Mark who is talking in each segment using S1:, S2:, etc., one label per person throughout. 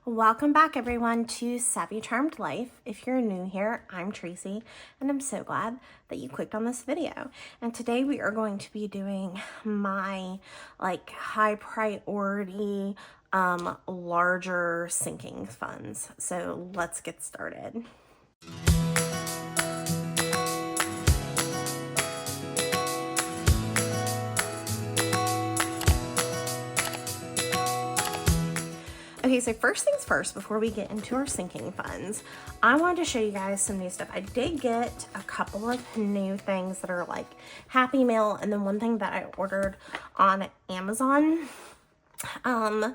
S1: Welcome back everyone to Savvy Charmed Life. If you're new here, I'm Tracy and I'm so glad that you clicked on this video. And today we are going to be doing my high priority larger sinking funds. So let's get started. Okay, so first things first, before we get into our sinking funds, I wanted to show you guys some new stuff. I did get a couple of new things that are like Happy Mail, and then one thing that I ordered on Amazon. I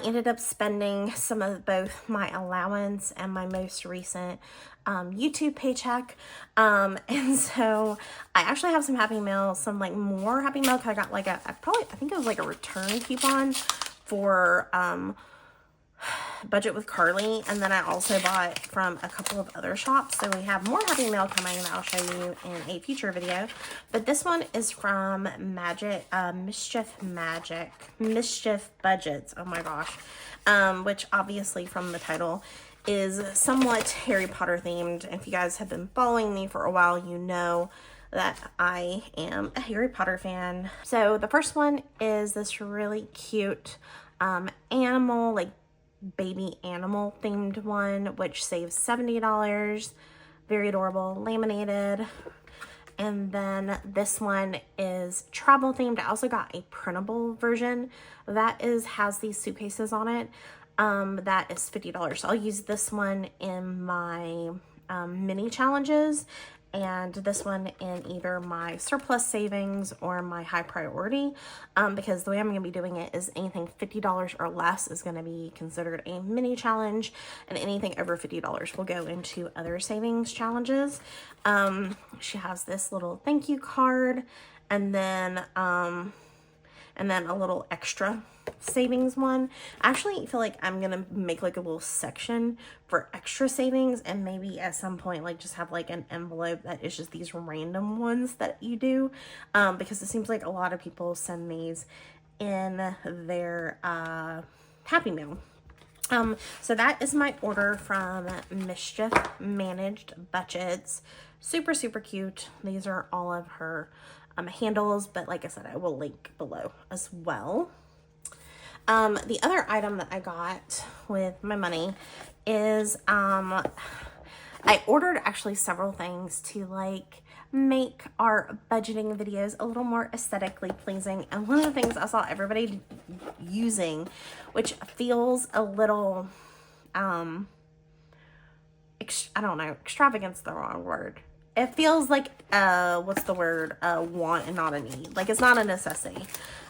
S1: ended up spending some of both my allowance and my most recent YouTube paycheck. And so I actually have some Happy Mail, some more Happy Mail, because I got I think it was like a return coupon for Budget with Carly, and then I also bought from a couple of other shops. So we have more Happy Mail coming that I'll show you in a future video. But this one is from Mischief Budgets. Oh my gosh. Which obviously from the title is somewhat Harry Potter themed. If you guys have been following me for a while, you know that I am a Harry Potter fan. So the first one is this really cute animal, baby animal themed one, which saves $70. Very adorable, laminated. And then this one is travel themed. I also got a printable version that has these suitcases on it. That is $50. So I'll use this one in my mini challenges, and this one in either my surplus savings or my high priority, because the way I'm going to be doing it is anything $50 or less is going to be considered a mini challenge, and anything over $50 will go into other savings challenges. She has this little thank you card, and then a little extra savings one. I actually feel like I'm gonna make a little section for extra savings, and maybe at some point just have an envelope that is just these random ones that you do, because it seems like a lot of people send these in their Happy Mail. So that is my order from Mischief Managed Budgets. Super cute. These are all of her handles, but like I said, I will link below as well. The other item that I got with my money is I ordered actually several things to make our budgeting videos a little more aesthetically pleasing. And one of the things I saw everybody using, which feels a little I don't know, extravagant's the wrong word. It feels like what's the word, want and not a need. It's not a necessity.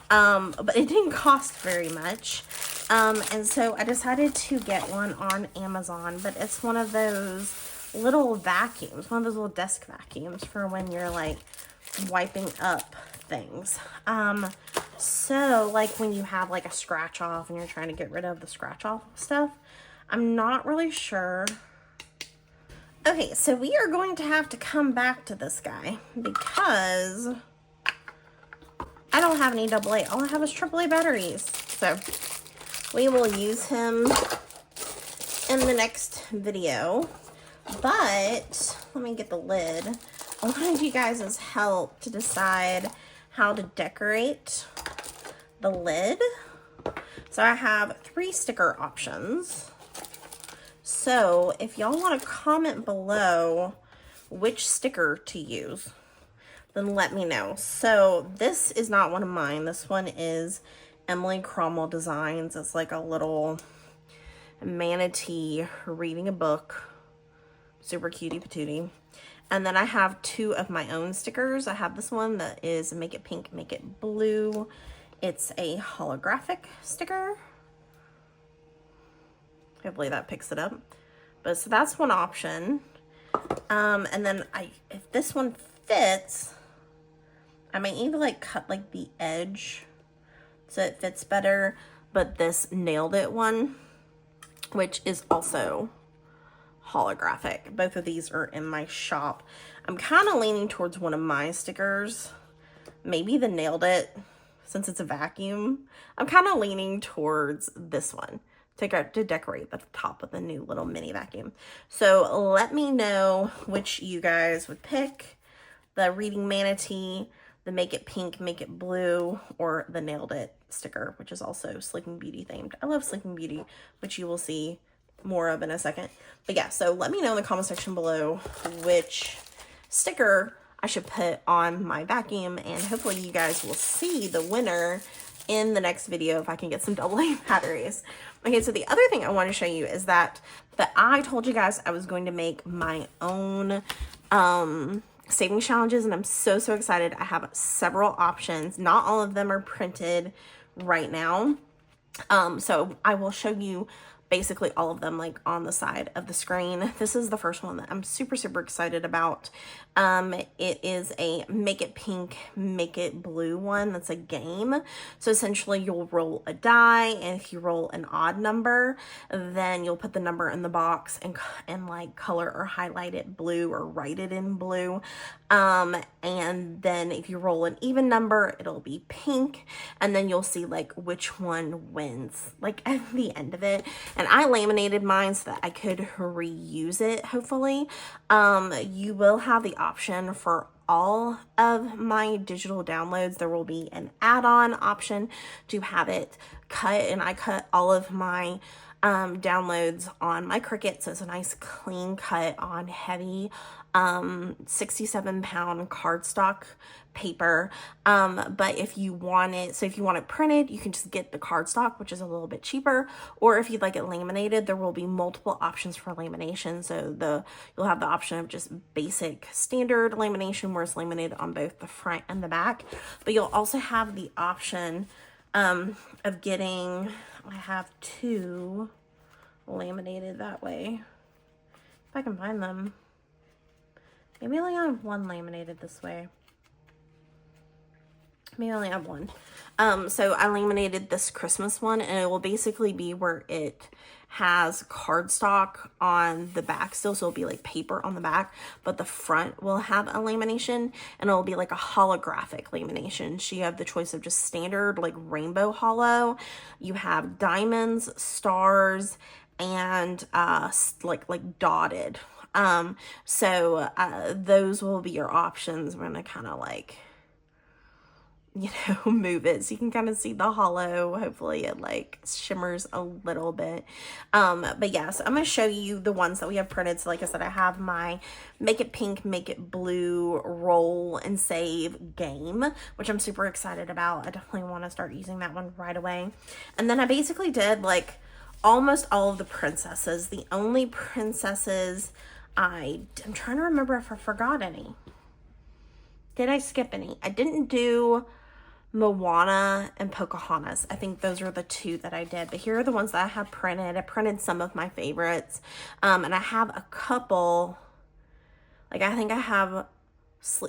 S1: But it didn't cost very much. And so I decided to get one on Amazon, but it's one of those little vacuums, one of those little desk vacuums for when you're wiping up things. So when you have a scratch off and you're trying to get rid of the scratch off stuff, I'm not really sure. Okay, so we are going to have to come back to this guy because I don't have any AA. All I have is AAA batteries. So we will use him in the next video. But let me get the lid. I wanted you guys' help to decide how to decorate the lid. So I have 3 sticker options. So if y'all want to comment below which sticker to use, then let me know. So this is not one of mine. This one is Emily Cromwell Designs. It's a little manatee reading a book. Super cutie patootie. And then I have 2 of my own stickers. I have this one that is Make It Pink, Make It Blue. It's a holographic sticker. Hopefully that picks it up. But so that's one option. And then if this one fits, I might either cut the edge so it fits better. But this Nailed It one, which is also holographic. Both of these are in my shop. I'm kind of leaning towards one of my stickers. Maybe the Nailed It, since it's a vacuum. I'm kind of leaning towards this one. to decorate the top of the new little mini vacuum. So let me know which you guys would pick. The Reading Manatee, the Make It Pink, Make It Blue, or the Nailed It sticker, which is also Sleeping Beauty themed. I love Sleeping Beauty, which you will see more of in a second. But yeah, so let me know in the comment section below which sticker I should put on my vacuum, and hopefully you guys will see the winner in the next video if I can get some AA batteries. Okay, so the other thing I want to show you is that I told you guys I was going to make my own savings challenges, and I'm so excited. I have several options. Not all of them are printed right now. So I will show you basically all of them like on the side of the screen. This is the first one that I'm super excited about. It is a Make It Pink, Make It Blue one. That's a game. So essentially you'll roll a die, and if you roll an odd number, then you'll put the number in the box and like color or highlight it blue or write it in blue. And then if you roll an even number, it'll be pink, and then you'll see like which one wins like at the end of it. And I laminated mine so that I could reuse it, hopefully. You will have the option for all of my digital downloads. There will be an add-on option to have it cut, and I cut all of my downloads on my Cricut, so it's a nice clean cut on heavy 67-pound cardstock paper. But if you want it printed, you can just get the cardstock, which is a little bit cheaper, or if you'd like it laminated, there will be multiple options for lamination. So you'll have the option of just basic standard lamination, where it's laminated on both the front and the back, but you'll also have the option of getting, I have two laminated that way, if I can find them. Maybe I only have one laminated this way. Maybe I only have one. So I laminated this Christmas one, and it will basically be where it has cardstock on the back still, so it'll be like paper on the back, but the front will have a lamination, and it'll be like a holographic lamination. So you have the choice of just standard like rainbow holo, you have diamonds, stars, and like dotted. So those will be your options. We're gonna kind of like, you know, move it so you can kind of see the hollow. Hopefully it like shimmers a little bit. But yeah, so I'm going to show you the ones that we have printed. So like I said, I have my Make It Pink, Make It Blue roll and save game, which I'm super excited about. I definitely want to start using that one right away. And then I basically did like almost all of the princesses. The only princesses I'm trying to remember if I forgot any. Did I skip any? I didn't do Moana and Pocahontas. I think those are the two that I did, but here are the ones that I have printed. I printed some of my favorites, and I have a couple, like I think I have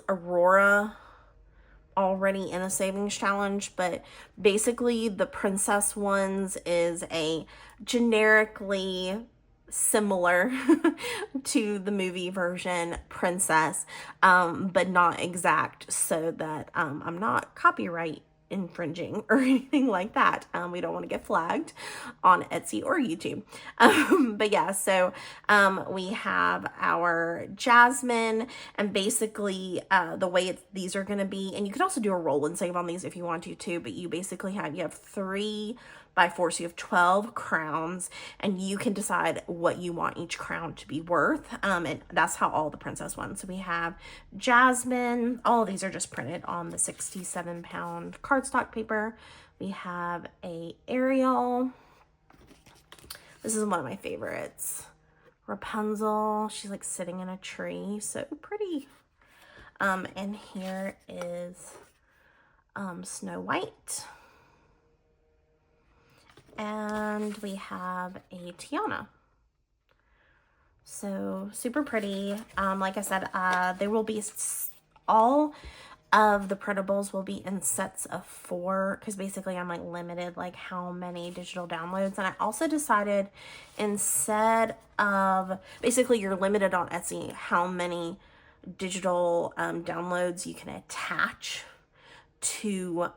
S1: Aurora already in a savings challenge, but basically the princess ones is a generically similar to the movie version princess, but not exact, so that I'm not copyright infringing or anything like that. We don't want to get flagged on Etsy or YouTube. But yeah, so we have our Jasmine, and basically the way these are going to be, and you could also do a roll and save on these if you want to too, but you basically have 3 by 4, so you have 12 crowns, and you can decide what you want each crown to be worth, and that's how all the princess ones. So we have Jasmine. All of these are just printed on the 67-pound cardstock paper. We have a Ariel. This is one of my favorites. Rapunzel. She's like sitting in a tree, so pretty. And here is Snow White. And we have a Tiana. So super pretty. Like I said, there will be all of the printables will be in sets of 4, because basically I'm like limited like how many digital downloads. And I also decided, instead of, basically you're limited on Etsy how many digital downloads you can attach to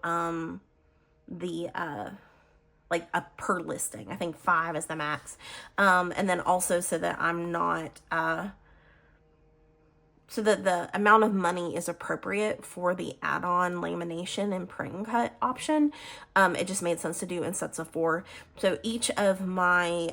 S1: the like a per listing. I think 5 is the max. And then also so that I'm not, so that the amount of money is appropriate for the add-on lamination and print and cut option. It just made sense to do in sets of 4. So each of my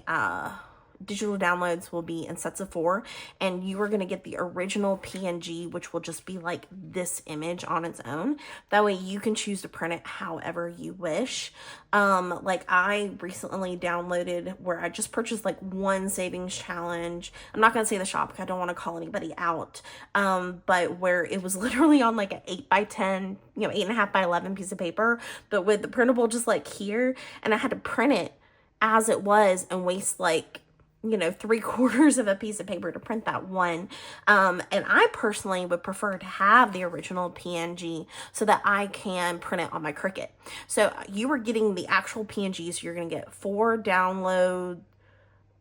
S1: digital downloads will be in sets of 4, and you are going to get the original PNG, which will just be like this image on its own. That way you can choose to print it however you wish. Like I recently downloaded where I just purchased like one savings challenge. I'm not going to say the shop because I don't want to call anybody out. But where it was literally on like an 8x10, 8.5 by 11 piece of paper, but with the printable just like here, and I had to print it as it was and waste like 3/4 of a piece of paper to print that one. And I personally would prefer to have the original PNG so that I can print it on my Cricut. So you are getting the actual PNG, so you're going to get 4 download,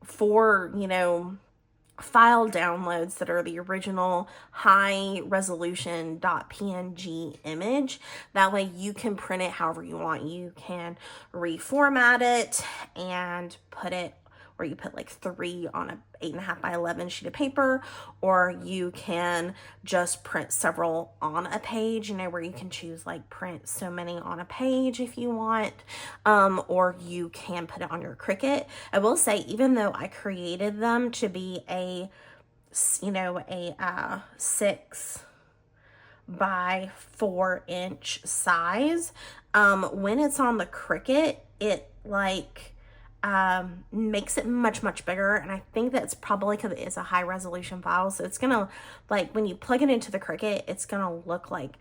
S1: 4, file downloads that are the original high resolution .png image. That way you can print it however you want. You can reformat it and put it where you put like 3 on a 8.5 by 11 sheet of paper, or you can just print several on a page, where you can choose like print so many on a page if you want, or you can put it on your Cricut. I will say, even though I created them to be a 6 by 4 inch size, when it's on the Cricut, it like makes it much bigger, and I think that's probably because it is a high resolution file, so it's gonna, like, when you plug it into the Cricut, it's gonna look like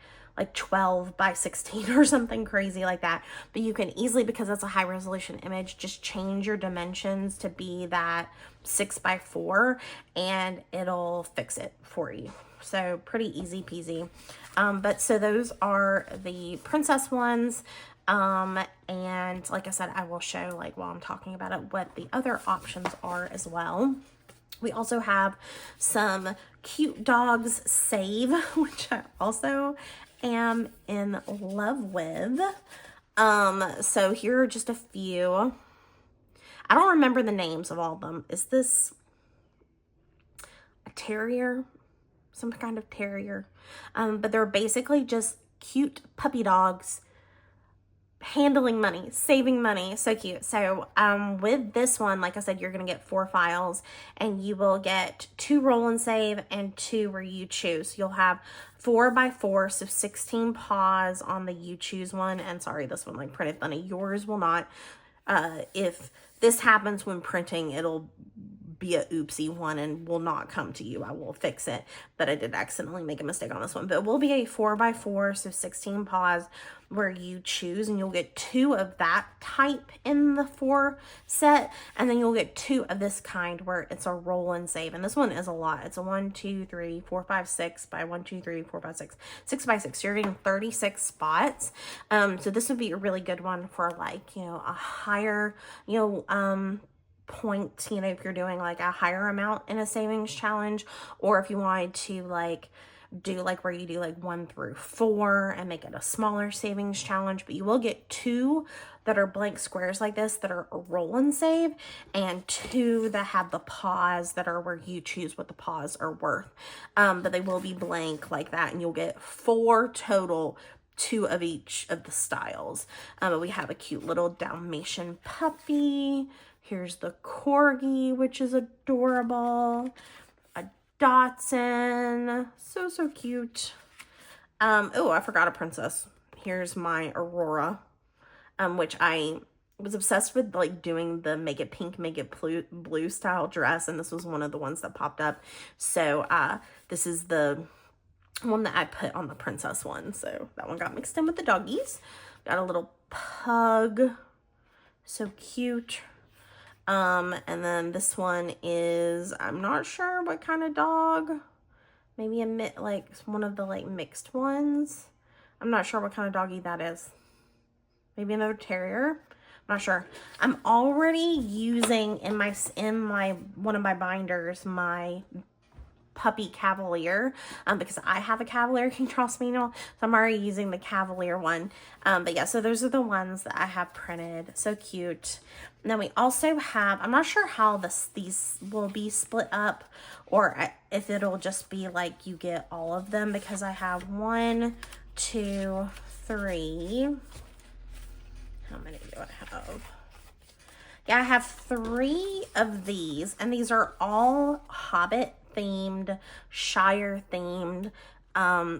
S1: 12 by 16 or something crazy like that. But you can easily, because it's a high resolution image, just change your dimensions to be that 6 by 4 and it'll fix it for you. So pretty easy peasy. But so those are the princess ones. And like I said, I will show, like, while I'm talking about it, what the other options are as well. We also have some cute dogs save, which I also am in love with. So here are just a few. I don't remember the names of all of them. Is this a terrier? Some kind of terrier. But they're basically just cute puppy dogs handling money, saving money. So cute. So with this one, like I said, you're going to get 4 files, and you will get 2 roll and save and 2 where you choose. You'll have 4 by 4, so 16 paws on the you choose one. And sorry, this one like printed funny. Yours will not. If this happens when printing, it'll be a oopsie one and will not come to you. I will fix it, but I did accidentally make a mistake on this one. But it will be a 4 by 4, so 16 paws where you choose, and you'll get 2 of that type in the 4 set, and then you'll get 2 of this kind where it's a roll and save. And this one is a lot. It's a 1 2 3 4 5 6 by 1 2 3 4 5 6 6 by 6. So you're getting 36 spots. So this would be a really good one for like a higher point, if you're doing like a higher amount in a savings challenge, or if you wanted to like do like where you do like 1 through 4 and make it a smaller savings challenge. But you will get 2 that are blank squares like this that are a roll and save, and 2 that have the paws that are where you choose what the paws are worth. But they will be blank like that, and you'll get 4 total, 2 of each of the styles. But we have a cute little Dalmatian puppy. Here's the corgi, which is adorable. A Dachshund, so cute. Oh, I forgot a princess. Here's my Aurora, which I was obsessed with, like doing the make it pink, make it blue style dress, and this was one of the ones that popped up. So this is the one that I put on the princess one. So that one got mixed in with the doggies. Got a little pug, so cute. And then this one is, I'm not sure what kind of dog. Maybe like one of the like mixed ones. I'm not sure what kind of doggy that is. Maybe another terrier. I'm not sure. I'm already using in my one of my binders my puppy Cavalier, because I have a Cavalier King Charles Spaniel, so I'm already using the Cavalier one. But yeah, so those are the ones that I have printed. So cute. And then we also have, I'm not sure how these will be split up, or if it'll just be like you get all of them, because I have 1, 2, 3. How many do I have? Yeah, I have 3 of these, and these are all Hobbit themed, Shire themed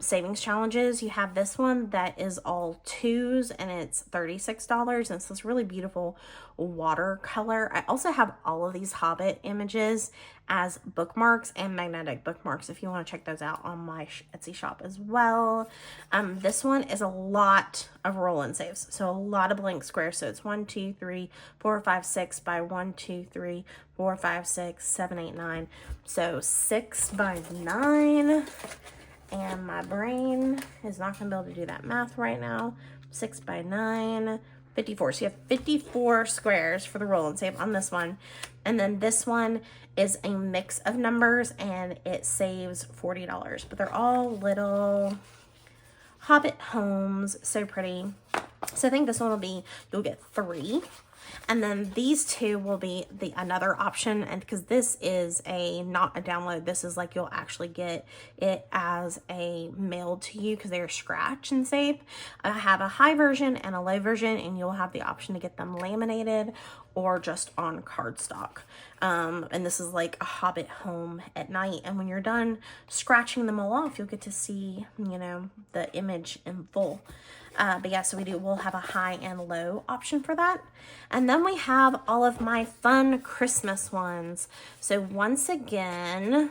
S1: savings challenges. You have this one that is all 2s, and it's $36, and it's this really beautiful watercolor. I also have all of these Hobbit images as bookmarks and magnetic bookmarks if you want to check those out on my Etsy shop as well. This one is a lot of roll and saves, so a lot of blank squares. So it's 1, 2, 3, 4, 5, 6 by 1, 2, 3, 4, 5, 6, 7, 8, 9. So 6 by 9. And my brain is not going to be able to do that math right now. 6 by 9, 54. So you have 54 squares for the roll and save on this one. And then this one is a mix of numbers, and it saves $40. But they're all little Hobbit homes. So pretty. So I think this one will be, you'll get 3. And then these 2 will be another option, and because this is not a download, this is like you'll actually get it as a mail to you because they're scratch and save. I have a high version and a low version, and you'll have the option to get them laminated or just on cardstock. And this is like a Hobbit home at night, and when you're done scratching them all off, you'll get to see, you know, the image in full. But yeah, so we'll have a high and low option for that. And then we have all of my fun Christmas ones. So once again,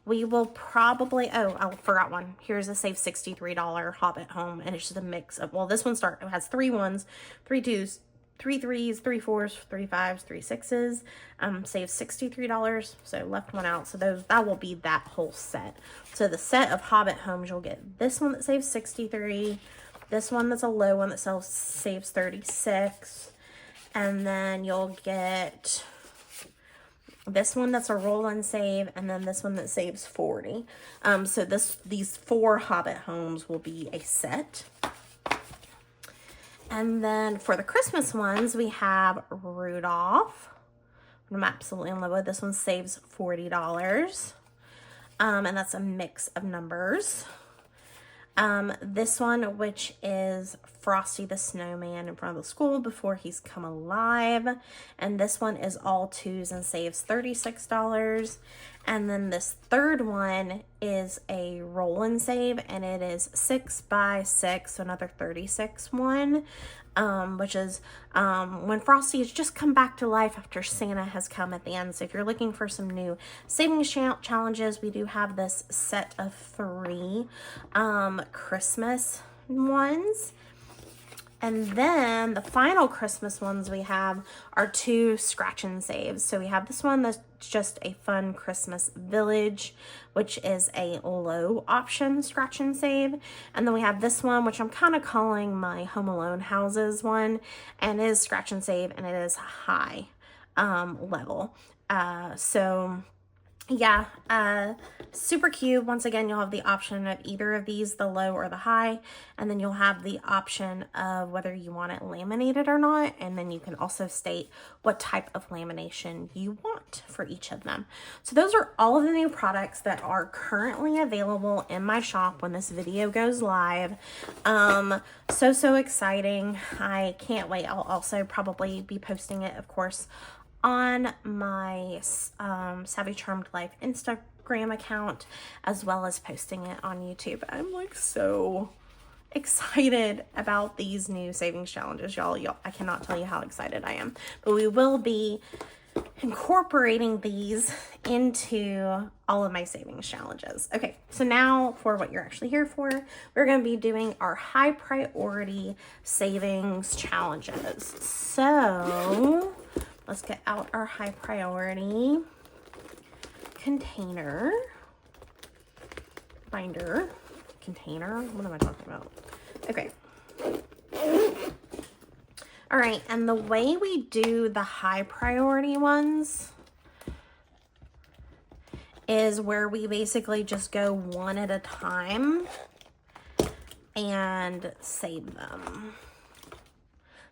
S1: we will probably, I forgot one. Here's a save $63 Hobbit home, and it's just a mix of, well, this one it has 3 1s, 3 2s, 3 3s, 3 4s, 3 5s, 3 6s. Save $63, so left one out. So that will be that whole set. So the set of Hobbit homes, you'll get this one that saves $63, this one that's a low one that saves $36, and then you'll get this one that's a roll and save, and then this one that saves $40. So these 4 Hobbit homes will be a set. And then for the Christmas ones, we have Rudolph. I'm absolutely in love with. This one saves $40. And that's a mix of numbers. This one, which is Frosty the Snowman in front of the school before he's come alive. And this one is all 2s and saves $36. And then this third one is a roll and save, and it is 6 by 6, so another 36 one, which is when Frosty has just come back to life after Santa has come at the end. So if you're looking for some new savings challenges, we do have this set of 3 Christmas ones. And then the final Christmas ones we have are 2 scratch and saves. So we have this one that's just a fun Christmas village, which is a low option scratch and save. And then we have this one, which I'm kind of calling my Home Alone houses one, and it is scratch and save, and it is high level. So yeah, super cute. Once again, you'll have the option of either of these, the low or the high, and then you'll have the option of whether you want it laminated or not, and then you can also state what type of lamination you want for each of them. So those are all of the new products that are currently available in my shop when this video goes live. So exciting. I can't wait. I'll also probably be posting it, of course, on my Savvy Charmed Life Instagram account, as well as posting it on YouTube. I'm like so excited about these new savings challenges, y'all. I cannot tell you how excited I am. But we will be incorporating these into all of my savings challenges. Okay, so now for what you're actually here for, we're going to be doing our high priority savings challenges. So let's get out our high priority container, binder, container. What am I talking about? Okay. All right, and the way we do the high priority ones, is where we basically just go one at a time and save them.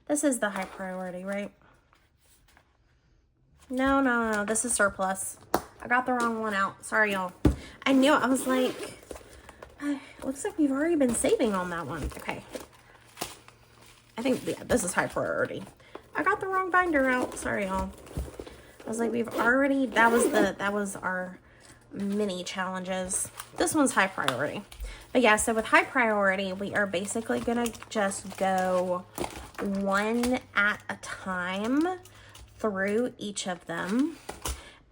S1: This is the high priority, right? No, this is surplus. I got the wrong one out. Sorry, y'all. I knew it. I was like, it looks like we've already been saving on that one. Okay. I think, yeah, this is high priority. I got the wrong binder out. Sorry, y'all. I was like, we've already, that was our mini challenges. This one's high priority. But yeah, so with high priority, we are basically gonna just go one at a time through each of them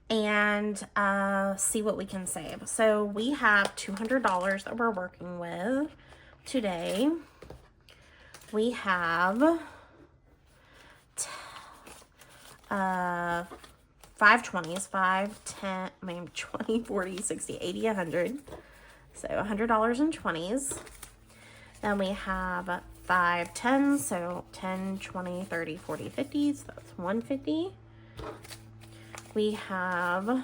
S1: and see what we can save. So we have $200 that we're working with today. We have 5 20s, 5, 10, maybe 20, 40, 60, 80, 100. So $100 in 20s. Then we have 5 10s, so 10, 20, 30, 40, 50. So that's 150. We have, I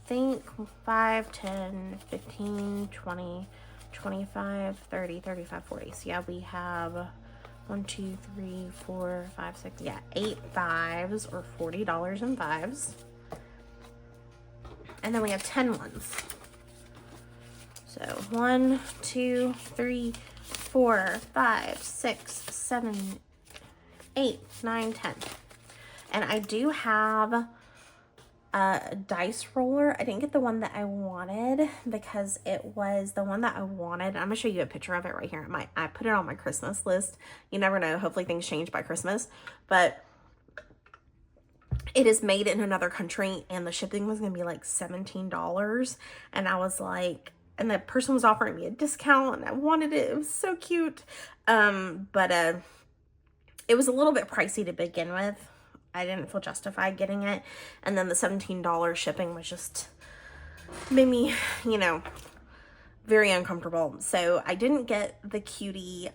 S1: think, 5, 10, 15, 20, 25, 30, 35, 40. So yeah, we have 1, 2, 3, 4, 5, 6, yeah, 8 5s or $40 in 5s. And then we have 10 ones. So 1, 2, 3, 4, 5, 6, 7, 8, 9, 10. And I do have a dice roller. I didn't get the one that I wanted because it was the one that I wanted. I'm gonna show you a picture of it right here. I put it on my Christmas list. You never know. Hopefully things change by Christmas. But it is made in another country and the shipping was gonna be like $17. And I was like, and the person was offering me a discount and I wanted it. It was so cute. But it was a little bit pricey to begin with. I didn't feel justified getting it. And then the $17 shipping was just made me, you know, very uncomfortable. So I didn't get the cutie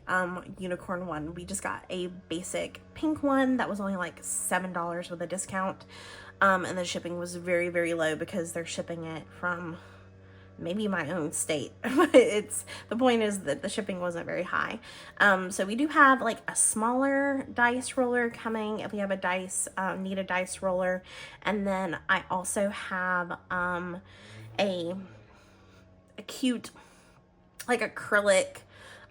S1: unicorn one. We just got a basic pink one that was only like $7 with a discount. And the shipping was very, very low because they're shipping it from maybe my own state. But the point is that the shipping wasn't very high. So we do have like a smaller dice roller coming if we have a dice, need a dice roller. And then I also have a cute like acrylic,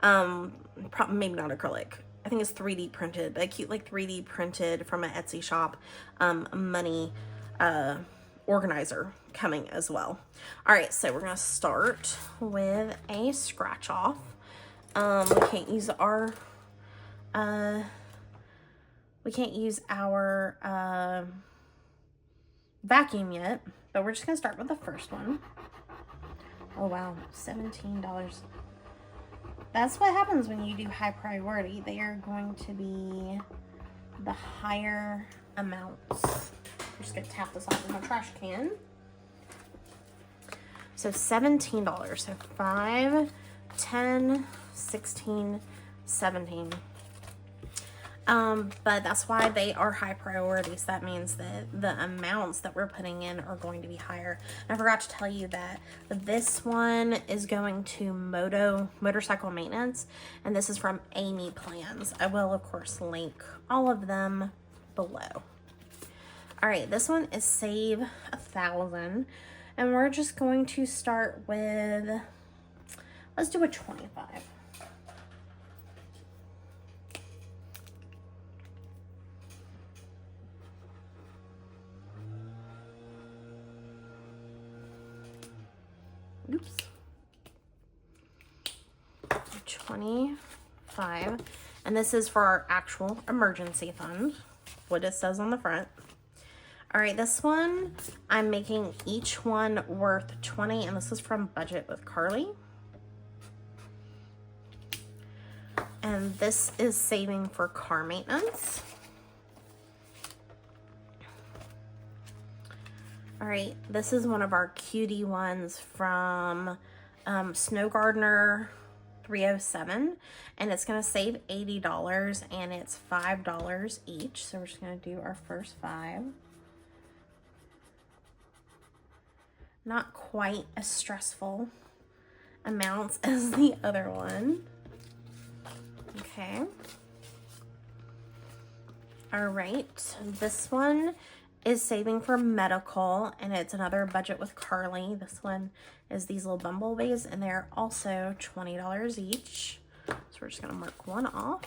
S1: maybe not acrylic, I think it's 3D printed, but a cute like 3D printed from an Etsy shop money organizer coming as well. All right, so we're gonna start with a scratch off. We can't use our vacuum yet, but we're just gonna start with the first one. Oh wow, $17. That's what happens when you do high priority. They are going to be the higher amounts. I'm just gonna tap this off in my trash can. So $17. So 5, 10, 16, 17. But that's why they are high priorities. That means that the amounts that we're putting in are going to be higher. And I forgot to tell you that this one is going to motorcycle maintenance, and this is from Amy Plans. I will of course link all of them below. All right, this one is save 1,000, and we're just going to start with, let's do a 25. Oops. 25. And this is for our actual emergency fund, what it says on the front. All right, this one, I'm making each one worth 20, and this is from Budget with Carly. And this is saving for car maintenance. All right, this is one of our cutie ones from Snow Gardener 307, and it's gonna save $80, and it's $5 each. So we're just gonna do our first 5. Not quite as stressful amounts as the other one. Okay. All right, this one is Saving for Medical, and it's another Budget with Carly. This one is these little bumblebees, and they're also $20 each. So we're just gonna mark one off.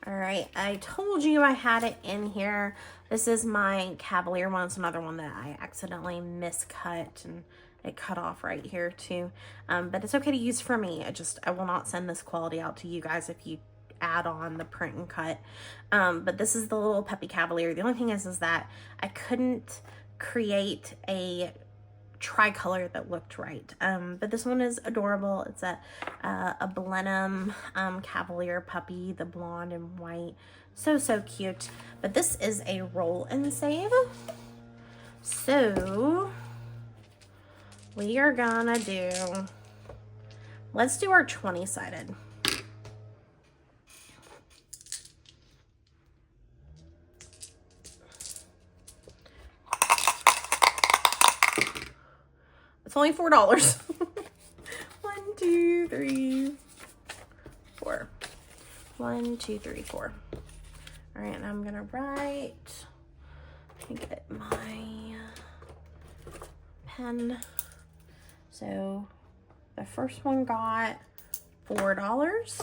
S1: All right, I told you I had it in here. This is my Cavalier one. It's another one that I accidentally miscut, and it cut off right here too. But it's okay to use for me. I will not send this quality out to you guys if you add on the print and cut. But this is the little Peppy Cavalier. The only thing is that I couldn't create a tricolor that looked right. But this one is adorable. It's a Blenheim Cavalier puppy, the blonde and white. So cute. But this is a roll and save. So we are gonna let's do our 20-sided. It's only $4. 1, 2, 3, 4. 1, 2, 3, 4. All right, and I'm gonna write. Let me get my pen. So the first one got $4,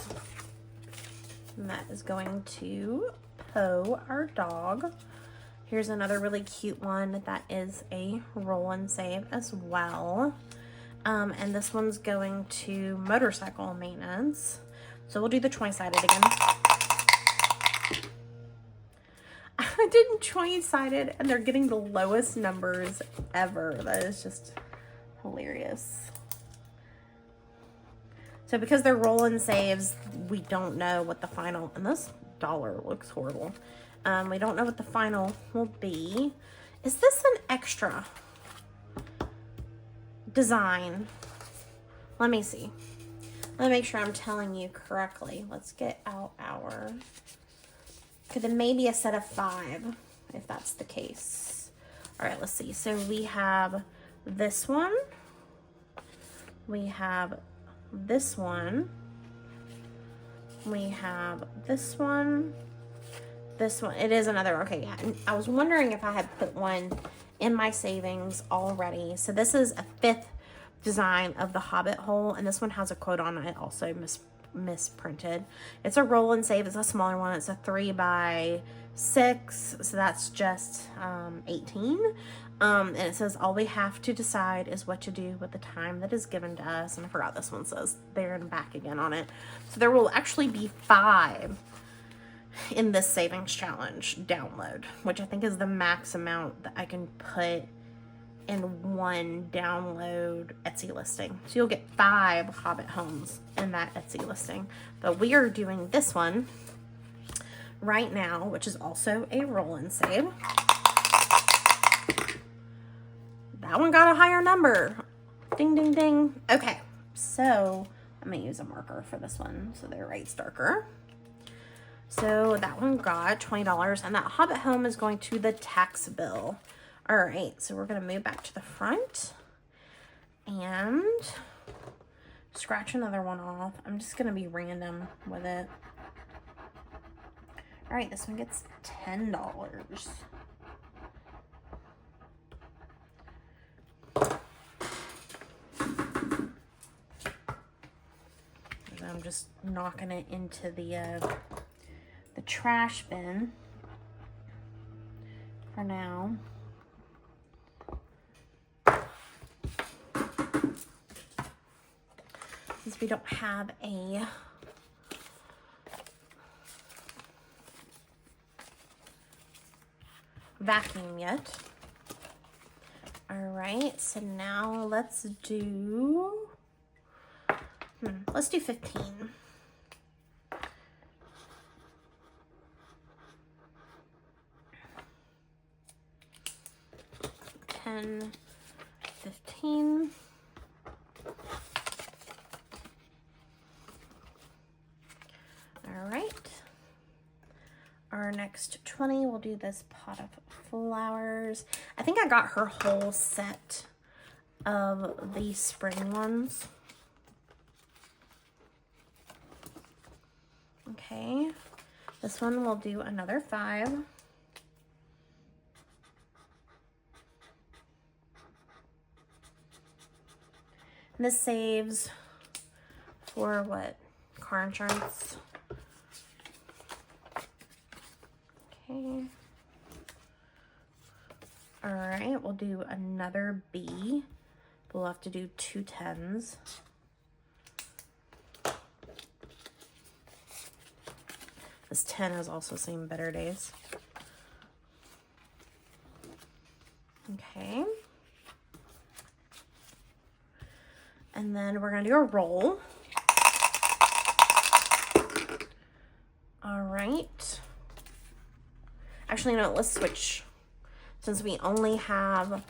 S1: and that is going to Poe, our dog. Here's another really cute one that is a roll and save as well. And this one's going to Motorcycle Maintenance. So we'll do the 20-sided again. I did 20-sided and they're getting the lowest numbers ever. That is just hilarious. So because they're roll and saves, we don't know what the final, and this dollar looks horrible. We don't know what the final will be. Is this an extra design? Let me see. Let me make sure I'm telling you correctly. Let's get out our, because it may be a set of 5 if that's the case. All right, let's see. So we have this one. We have this one. We have this one. This one, it is another, okay, yeah. I was wondering if I had put one in my savings already. So this is a 5th design of the Hobbit hole, and this one has a quote on it, also misprinted. It's a roll and save. It's a smaller one. It's a 3x6, so that's just 18. And it says, all we have to decide is what to do with the time that is given to us. And I forgot this one says there and back again on it. So there will actually be 5 in this savings challenge download, which I think is the max amount that I can put in one download Etsy listing. So you'll get 5 Hobbit homes in that Etsy listing. But we are doing this one right now, which is also a roll and save. That one got a higher number. Ding, ding, ding. Okay, so I'm gonna use a marker for this one so their write's darker. So that one got $20, and that Hobbit home is going to the tax bill. All right, so we're gonna move back to the front and scratch another one off. I'm just gonna be random with it. All right, this one gets $10. I'm just knocking it into the trash bin for now. Since we don't have a vacuum yet. All right, so now let's do 15. 10, 15. All right. Our next 20, we'll do this pot of flowers. I think I got her whole set of the spring ones. Okay, this one will do another 5. And this saves for what? Car insurance. Okay. All right, we'll do another B. We'll have to do 2 10s. This 10 has also seen better days. Okay. And then we're gonna do a roll. All right. Actually, no, let's switch. Since we only have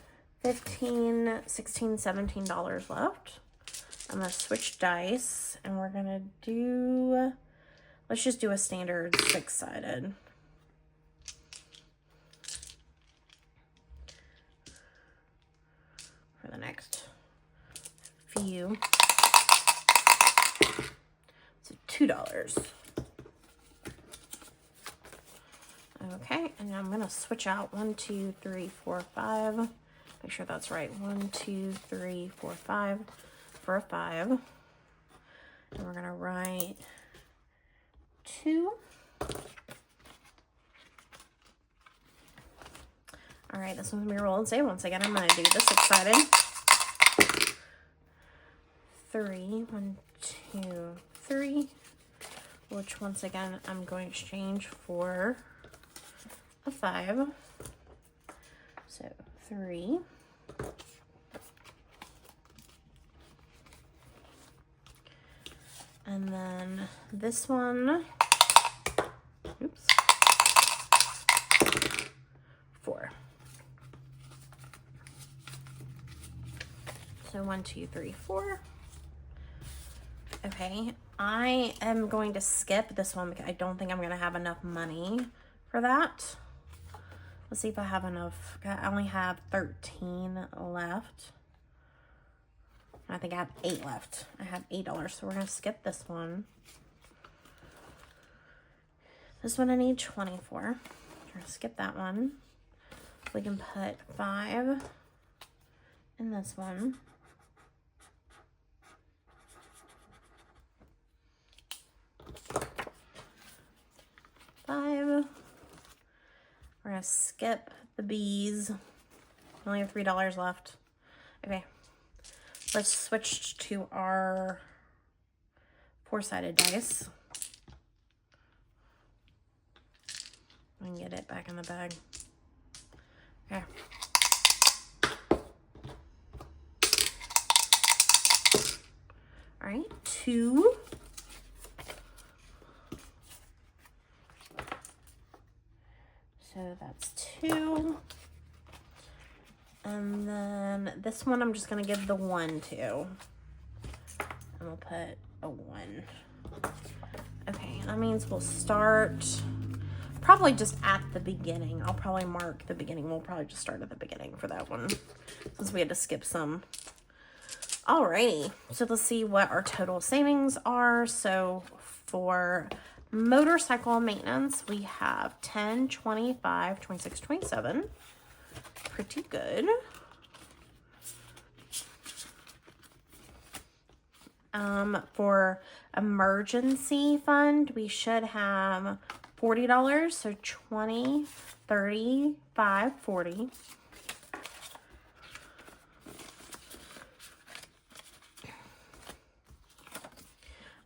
S1: $15, $16, $17 left, I'm gonna switch dice and we're gonna do, let's just do a standard 6-sided. For the next few. So $2. Okay, and I'm gonna switch out 1, 2, 3, 4, 5. Make sure that's right. 1, 2, 3, 4, 5 for a 5. And we're gonna write 2. All right, this one's gonna be roll and save. Once again, I'm gonna do the 6-sided. 3, 1, 2, 3. Which once again, I'm going to exchange for a 5. So 3. And then this one, oops, 4. So 1, 2, 3, 4. Okay, I am going to skip this one because I don't think I'm going to have enough money for that. Let's see if I have enough. I only have 13 left. I think I have 8 left. I have $8, so we're going to skip this one. This one I need 24. We're going to skip that one. We can put 5 in this one. $5. We're gonna skip the B's. We only have $3 left. Okay, let's switch to our 4-sided dice. And get it back in the bag. Okay. All right, 2. So that's 2. And then this one I'm just gonna give the 1 to. And we'll put a 1. Okay, that means we'll start probably just at the beginning. I'll probably mark the beginning. We'll probably just start at the beginning for that one, since we had to skip some. Alrighty, so let's see what our total savings are. So for motorcycle maintenance, we have 10, 25, 26, 27. Pretty good. For emergency fund, we should have $40. So 20, 35, 40.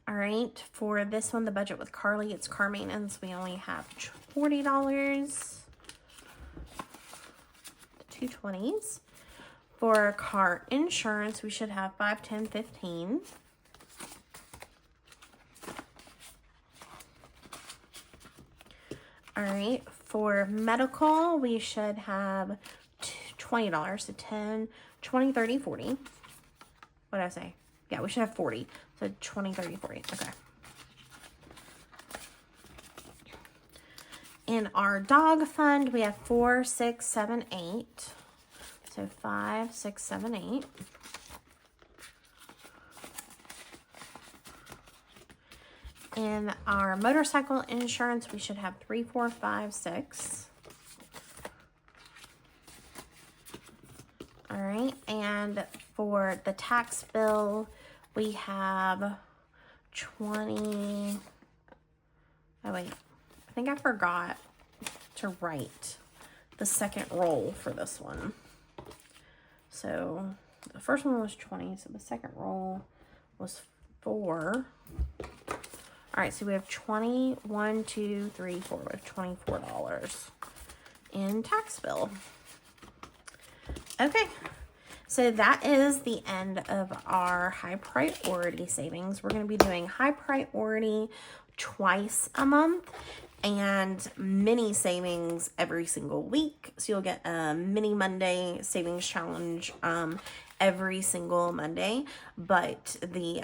S1: All right, for this one, the budget with Carly, it's car maintenance. We only have $40. 2 20s. For car insurance, we should have 5, 10, 15. All right, for medical, we should have $20. So 10, 20, 30, 40. What did I say? Yeah, we should have 40. So 20, 30, 40. Okay. in our dog fund, we have 4, 6, 7, 8. So 5, 6, 7, 8. In our motorcycle insurance, we should have 3, 4, 5, 6. All right, and for the tax bill, we have 20. Oh wait, I think I forgot to write the second roll for this one. So the first one was 20, so the second roll was 4. All right, so we have 21, 2, 3, 4. We have $24 in tax bill. Okay, so that is the end of our high priority savings. We're going to be doing high priority twice a month and mini savings every single week. So you'll get a mini Monday savings challenge every single Monday, but the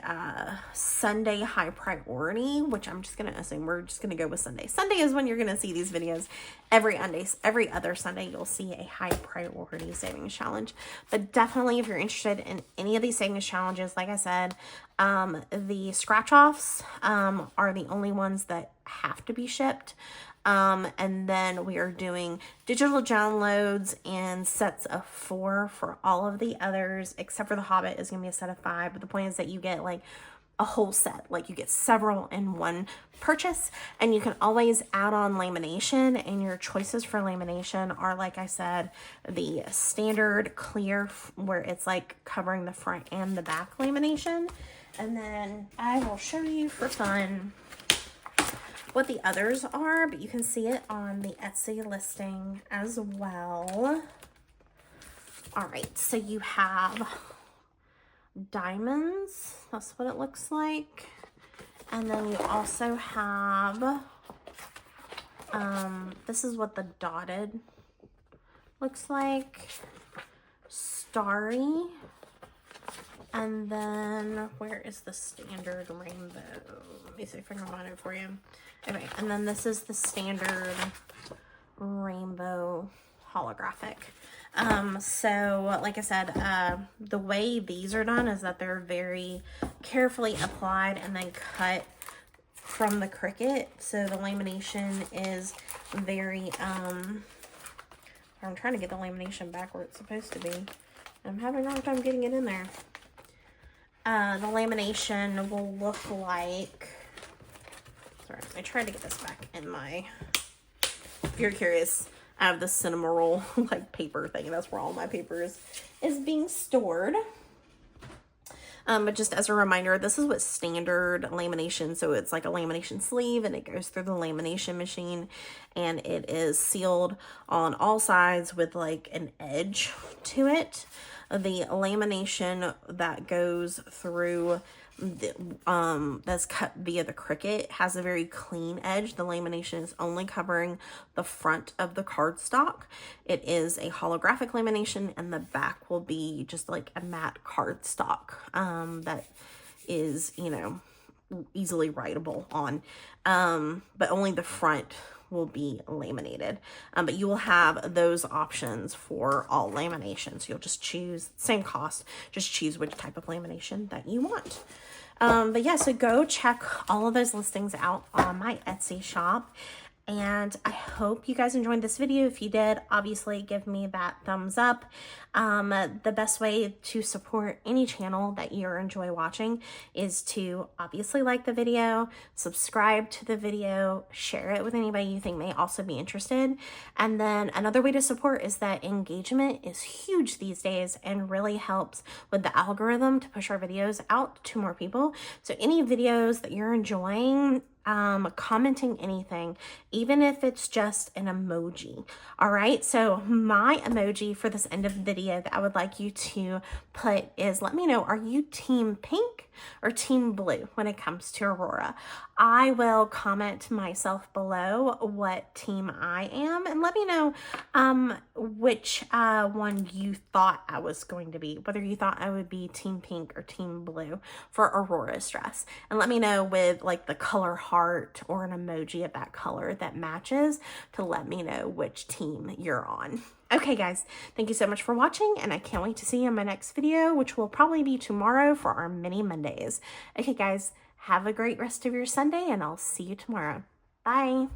S1: Sunday high priority, which I'm just gonna assume we're just gonna go with Sunday. Sunday is when you're gonna see these videos. Every other Sunday you'll see a high priority savings challenge. But definitely, if you're interested in any of these savings challenges, like I said, the scratch offs are the only ones that have to be shipped. And then we are doing digital downloads in sets of 4 for all of the others, except for the Hobbit is going to be a set of 5. But the point is that you get like a whole set, like you get several in one purchase, and you can always add on lamination, and your choices for lamination are, like I said, the standard clear where it's like covering the front and the back lamination. And then I will show you for fun what the others are, but you can see it on the Etsy listing as well. All right, so you have diamonds. That's what it looks like. And then you also have, this is what the dotted looks like. Starry. And then, where is the standard rainbow? Let me see if I can find it for you. Okay, and then this is the standard rainbow holographic. So like I said, the way these are done is that they're very carefully applied and then cut from the Cricut. So the lamination is very, I'm trying to get the lamination back where it's supposed to be. I'm having a hard time getting it in there. The lamination will look like, sorry, I tried to get this back in my, if you're curious, I have the cinema roll like paper thing. That's where all my paper is being stored. But just as a reminder, this is what standard lamination, so it's like a lamination sleeve and it goes through the lamination machine and it is sealed on all sides with like an edge to it. The lamination that goes through that's cut via the Cricut has a very clean edge. The lamination is only covering the front of the cardstock. It is a holographic lamination, and the back will be just like a matte cardstock that is, you know, easily writable on. But only the front will be laminated, but you will have those options for all laminations. You'll just choose, same cost, just choose which type of lamination that you want. But yeah, so go check all of those listings out on my Etsy shop. And I hope you guys enjoyed this video. If you did, obviously give me that thumbs up. The best way to support any channel that you enjoy watching is to obviously like the video, subscribe to the video, share it with anybody you think may also be interested. And then another way to support is that engagement is huge these days and really helps with the algorithm to push our videos out to more people. So any videos that you're enjoying, commenting anything, even if it's just an emoji. All right, so my emoji for this end of video that I would like you to put is, let me know, are you team pink or team blue when it comes to Aurora? I will comment myself below what team I am, and let me know which one you thought I was going to be, whether you thought I would be team pink or team blue for Aurora's dress. And let me know with like the color heart or an emoji of that color that matches to let me know which team you're on. Okay, guys, thank you so much for watching, and I can't wait to see you in my next video, which will probably be tomorrow for our mini Mondays. Okay, guys, have a great rest of your Sunday, and I'll see you tomorrow. Bye.